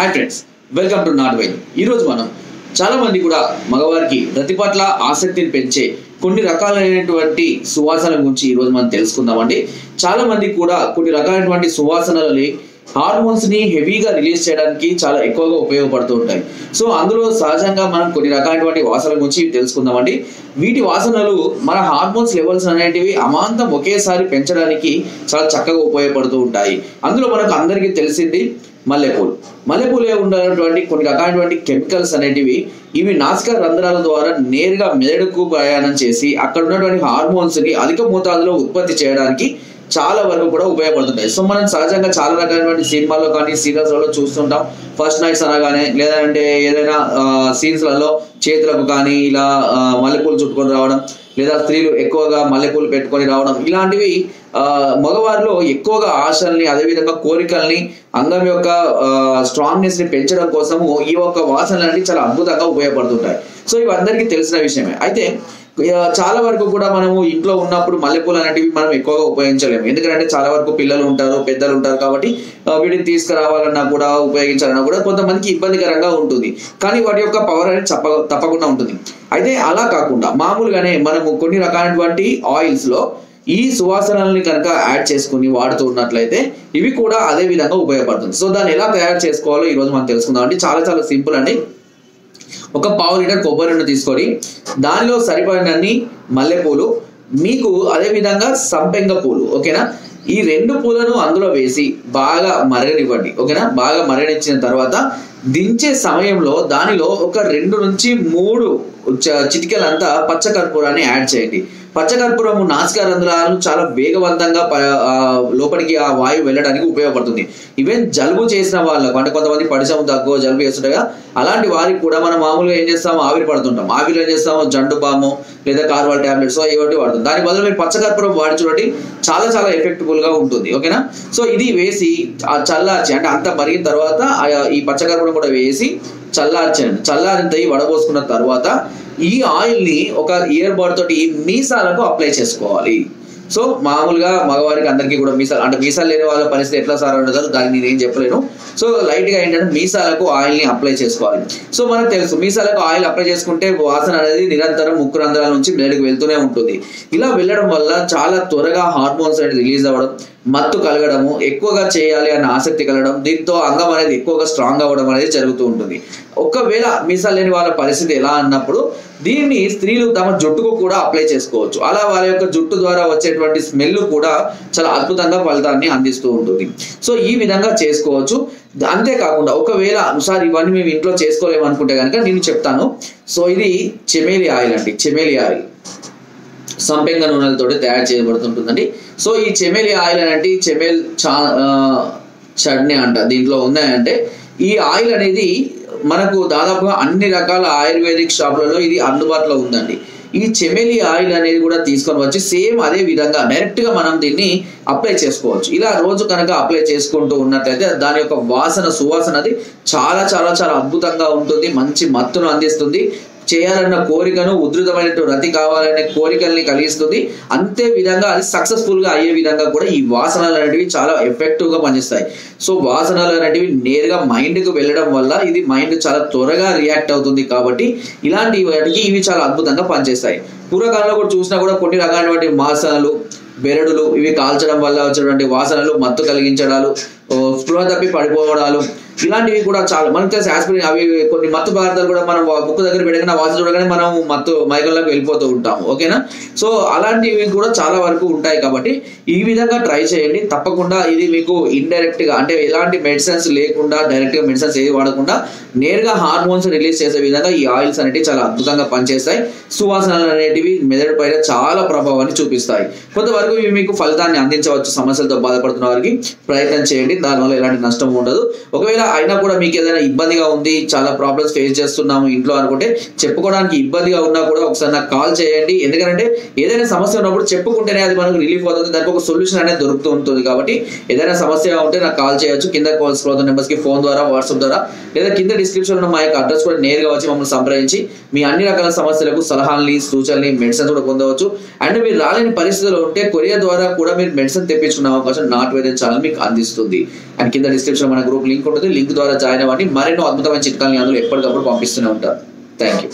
Hi friends, welcome to not వైద్యం. ఈరోజు మనం చాలా మంది కూడా మగవారికి రతి పట్ల ఆసక్తిని పెంచే కొన్ని రకాలైనటువంటి సువాసనల గురించి ఈరోజు మనం తెలుసుకుందామండి. చాలా మంది కూడా కొన్ని రకాలైనటువంటి సువాసనలని హార్మోన్స్ ని హెవీగా రిలీజ్ చేయడానికి చాలా ఎక్కువగా ఉపయోగపడుతూ ఉంటాయి. సో అందులో సహజంగా మనం కొన్ని రకాలైనటువంటి వాసనల గురించి తెలుసుకుందామండి. వీటి వాసనలు మన హార్మోన్స్ లెవెల్స్ అనేటివి అమాంతం ఒకేసారి పెంచడానికి చాలా చక్కగా ఉపయోగపడుతూ ఉంటాయి. అందులో మనకు అందరికీ తెలిసింది మల్లెపూలు ఉన్నటువంటి కొన్ని రకాలైనటువంటి కెమికల్స్ అనేటివి ఇవి నాసికా రంధ్రాల ద్వారా నేరుగా మెదడుకు ప్రయాణం చేసి అక్కడ ఉన్నటువంటి హార్మోన్స్ ని అధిక మోతాదులో ఉత్పత్తి చేయడానికి చాలా వరకు కూడా ఉపయోగపడుతుంటాయి. సో మనం సహజంగా చాలా రకాలైనటువంటి సినిమాల్లో కానీ సీరియల్స్ లలో చూస్తుంటాం. ఫస్ట్ నైట్స్ అనగానే లేదంటే ఏదైనా సీన్స్ లలో చేతులకు కానీ ఇలా మల్లెపూలు చుట్టుకొని రావడం, లేదా స్త్రీలు ఎక్కువగా మల్లెపూలు పెట్టుకొని రావడం, ఇలాంటివి మగవారిలో ఎక్కువగా ఆశల్ని అదేవిధంగా కోరికల్ని అంగం యొక్క స్ట్రాంగ్నెస్ ని పెంచడం కోసము ఈ యొక్క వాసనలు అనేవి చాలా అద్భుతంగా ఉపయోగపడుతుంటాయి. సో ఇవి అందరికీ తెలిసిన విషయమే. అయితే చాలా వరకు కూడా మనము ఇంట్లో ఉన్నప్పుడు మల్లెపూలు అనేటివి మనం ఎక్కువగా ఉపయోగించలేము. ఎందుకంటే చాలా వరకు పిల్లలు ఉంటారు, పెద్దలు ఉంటారు, కాబట్టి వీటిని తీసుకురావాలన్నా కూడా ఉపయోగించాలన్నా కూడా కొంతమందికి ఇబ్బందికరంగా ఉంటుంది. కానీ వాటి యొక్క పవర్ అనేది తప్పకుండా ఉంటుంది. అయితే అలా కాకుండా మామూలుగానే మనము కొన్ని రకాలైనటువంటి ఆయిల్స్ లో ఈ సువాసనల్ని కనుక యాడ్ చేసుకుని వాడుతూ ఉన్నట్లయితే ఇవి కూడా అదే విధంగా ఉపయోగపడుతుంది. సో దాన్ని ఎలా తయారు చేసుకోవాలో ఈ రోజు మనం తెలుసుకుందాం అండి. చాలా చాలా సింపుల్ అండి. ఒక పావు లీటర్ కొబ్బరి నూనె తీసుకొని దానిలో సరిపడినన్ని మల్లెపూలు, మీకు అదే విధంగా సంపెంగ పూలు, ఓకేనా, ఈ రెండు పూలను అందులో వేసి బాగా మరగనివ్వండి. ఓకేనా, బాగా మరగనిచ్చిన తర్వాత దించే సమయంలో దానిలో ఒక 2 నుంచి 3 చిటికెలంతా పచ్చకర్పూరాన్ని యాడ్ చేయండి. పచ్చకర్పూరము నాసికా రంధ్రాలను చాలా వేగవంతంగా లోపలికి ఆ వాయువు వెళ్ళడానికి ఉపయోగపడుతుంది. ఈవెన్ జలుబు చేసిన వాళ్ళకు, అంటే కొంతమంది పరిశ్రమ తక్కువ జలుబు చేస్తుంటాయి, అలాంటి వారికి కూడా మనం మామూలుగా ఏం చేస్తాము, ఆవిరి పడుతుంటాం. ఆవిరిలో ఏం చేస్తాము, జండు బాము లేదా కార్వాల్ టాబ్లెట్స్ ఏవోటి వాడుతుంది. దాని బదులు మీరు పచ్చకర్పూరం వాడి చూడండి, చాలా చాలా ఎఫెక్టిబుల్ గా ఉంటుంది. ఓకేనా, సో ఇది వేసి చల్లార్చి, అంటే అంత మరిగిన తర్వాత ఈ పచ్చకర్పూరం కూడా వేసి చల్లార్చండి. చల్లారినంత వడబోసుకున్న తర్వాత ఈ ఆయిల్ ని ఒక ఇయర్ బడ్ తోటి ఈ మీసాలకు అప్లై చేసుకోవాలి. సో మామూలుగా మగవారికి అందరికీ కూడా మీసాలు, అంటే మీసాలు లేని వాళ్ళ పరిస్థితి ఎట్లా సార్ అంటారు, దాన్ని నేను ఏం చెప్పలేను. సో లైట్ గా ఏంటంటే మీసాలకు ఆయిల్ ని అప్లై చేసుకోవాలి. సో మనకు తెలుసు మీసాలకు ఆయిల్ అప్లై చేసుకుంటే వాసన అనేది నిరంతరం ముక్కు రంధ్రాల నుంచి మెదడుకు వెళ్తూనే ఉంటుంది. ఇలా వెళ్ళడం వల్ల చాలా త్వరగా హార్మోన్స్ అనేది రిలీజ్ అవ్వడం, మత్తు కలగడము, ఎక్కువగా చేయాలి అన్న ఆసక్తి కలగడం, దీంతో అంగం అనేది ఎక్కువగా స్ట్రాంగ్ అవ్వడం అనేది జరుగుతూ ఉంటుంది. ఒకవేళ మీసాలు లేని వాళ్ళ పరిస్థితి ఎలా అన్నప్పుడు దీన్ని స్త్రీలు తమ జుట్టుకు కూడా అప్లై చేసుకోవచ్చు. అలా వాళ్ళ యొక్క జుట్టు ద్వారా వచ్చేటువంటి స్మెల్ కూడా చాలా అద్భుతంగా ఫలితాన్ని అందిస్తూ ఉంటుంది. సో ఈ విధంగా చేసుకోవచ్చు. అంతేకాకుండా ఒకవేళ సార్ ఇవన్నీ మేము ఇంట్లో చేసుకోలేము అనుకుంటే కనుక నేను చెప్తాను. సో ఇది చెమేలి ఆయిల్ అండి. చెమేలి ఆయిల్ సంపెంగ నూనెలతో తయారు చేయబడుతుంటుందండి. సో ఈ చెమేలి ఆయిల్ అంటే చెమేల్ చట్నీ అంట దీంట్లో ఉన్నాయంటే, ఈ ఆయిల్ అనేది మనకు దాదాపుగా అన్ని రకాల ఆయుర్వేదిక్ షాపులలో ఇది అందుబాటులో ఉందండి. ఈ చెమేలి ఆయిల్ అనేది కూడా తీసుకొని వచ్చి సేమ్ అదే విధంగా డైరెక్ట్ గా మనం దీన్ని అప్లై చేసుకోవచ్చు. ఇలా రోజు కనుక అప్లై చేసుకుంటూ ఉన్నట్లయితే దాని యొక్క సువాసన అది చాలా చాలా చాలా అద్భుతంగా ఉంటుంది. మంచి మత్తును అందిస్తుంది. చేయాలన్న కోరికను, ఉధృతమైన రతి కావాలనే కోరికల్ని కలిగిస్తుంది. అంతే విధంగా అది సక్సెస్ఫుల్ గా అయ్యే విధంగా కూడా ఈ వాసనలు అనేటివి చాలా ఎఫెక్టివ్ గా పనిచేస్తాయి. సో వాసనలు అనేటివి నేరుగా మైండ్ కు వెళ్ళడం వల్ల ఇది మైండ్ చాలా త్వరగా రియాక్ట్ అవుతుంది. కాబట్టి ఇలాంటి వాటికి ఇవి చాలా అద్భుతంగా పనిచేస్తాయి. పూర్వకాలంలో కూడా చూసినా కూడా కొన్ని రకాలైనటువంటి వాసనలు, బెరడులు, ఇవి కాల్చడం వల్ల వచ్చినటువంటి వాసనలు, మత్తు కలిగించడాలు, స్పృహ తప్పి పడిపోవడాలు, ఇలాంటివి కూడా చాలా మనకు తెలిసి ఆస్పిరిన్, అవి కొన్ని మత్తు పదార్థాలు కూడా మనం ముక్కు దగ్గర పెట్టగానే వాసన చూడగానే మనం మత్తు మైకంలోకి వెళ్ళిపోతూ ఉంటాము. ఓకేనా, సో అలాంటివి కూడా చాలా వరకు ఉంటాయి. కాబట్టి ఈ విధంగా ట్రై చేయండి. తప్పకుండా ఇది మీకు ఇండైరెక్ట్ గా, అంటే ఎలాంటి మెడిసిన్స్ లేకుండా, డైరెక్ట్ గా మెడిసిన్స్ ఏది వాడకుండా నేరుగా హార్మోన్స్ రిలీజ్ చేసే విధంగా ఈ ఆయిల్స్ అనేవి చాలా అద్భుతంగా పనిచేస్తాయి. సువాసనలు అనేటివి మెదడు పైన చాలా ప్రభావాన్ని చూపిస్తాయి. కొంతవరకు ఇవి మీకు ఫలితాన్ని అందించవచ్చు. సమస్యలతో బాధపడుతున్న వారికి ప్రయత్నం చేయండి, దానివల్ల ఎలాంటి నష్టం ఉండదు. ఒకవేళ అయినా కూడా మీకు ఏదైనా ఇబ్బందిగా ఉంది, చాలా ప్రాబ్లమ్స్ ఫేస్ చేస్తున్నాము ఇంట్లో అనుకుంటే, చెప్పుకోవడానికి ఇబ్బందిగా ఉన్నా కూడా ఒకసారి నాకు కాల్ చేయండి. ఎందుకంటే ఏదైనా సమస్య ఉన్నప్పుడు చెప్పుకుంటేనే అది మనకు రిలీఫ్ అవుతుంది, దానికి ఒక సొల్యూషన్ అనేది దొరుకుతూ ఉంటుంది. కాబట్టి ఏదైనా సమస్య ఉంటే నాకు కాల్ చేయొచ్చు. కింద కాల్స్ నెంబర్స్ కి ఫోన్ ద్వారా, వాట్సాప్ ద్వారా, లేదా కింద డిస్క్రిప్షన్ లో మా యొక్క అడ్రస్ కూడా నేరుగా వచ్చి మమ్మల్ని సంప్రదించి మీ అన్ని రకాల సమస్యలకు సలహాలని, సూచనలు, మెడిసిన్స్ కూడా పొందవచ్చు. అండ్ మీరు రాలేని పరిస్థితుల్లో ఉంటే కొరియర్ ద్వారా కూడా మీరు మెడిసిన్ తెప్పించుకునే అవకాశం నాట్ వైద్యం ఛానల్ మీకు అందిస్తుంది. అండ్ కింద డిస్క్రిప్షన్ మన గ్రూప్ లింక్ ఉంటుంది, లింక్ ద్వారా జాయిన్ అవ్వండి. మరెన్నో అద్భుతమైన చిట్కాలని అందులో ఎప్పటికప్పుడు పంపిస్తూనే ఉంటారు. Thank you.